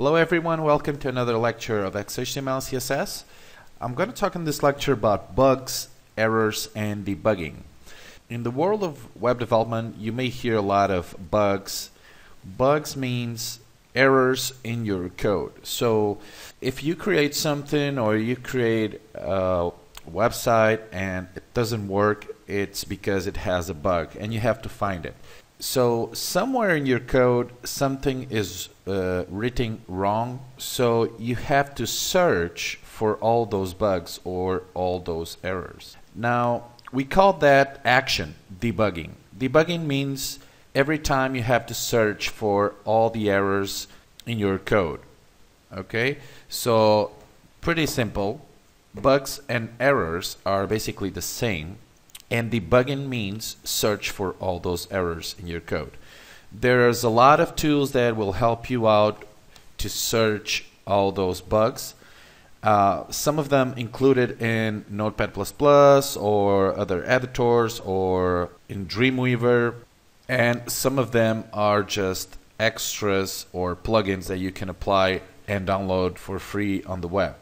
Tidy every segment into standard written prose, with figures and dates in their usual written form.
Hello everyone, welcome to another lecture of XHTML CSS. I'm going to talk in this lecture about bugs, errors, and debugging. In the world of web development, you may hear a lot of bugs. Bugs means errors in your code. So if you create something or you create a website and it doesn't work, it's because it has a bug and you have to find it. So somewhere in your code something is written wrong, so you have to search for all those bugs or all those errors. Now we call that action debugging. Debugging means every time you have to search for all the errors in your code. Okay, so pretty simple. Bugs and errors are basically the same. And debugging means search for all those errors in your code. There's a lot of tools that will help you out to search all those bugs. Some of them included in Notepad++ or other editors or in Dreamweaver. And some of them are just extras or plugins that you can apply and download for free on the web.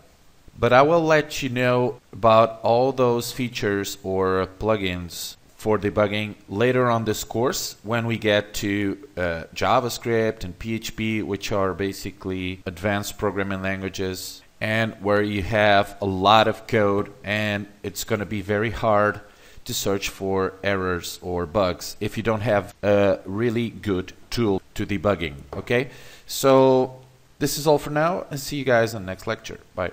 But I will let you know about all those features or plugins for debugging later on this course when we get to JavaScript and PHP, which are basically advanced programming languages, and where you have a lot of code and it's going to be very hard to search for errors or bugs if you don't have a really good tool to debugging. Okay, so this is all for now and see you guys in the next lecture. Bye.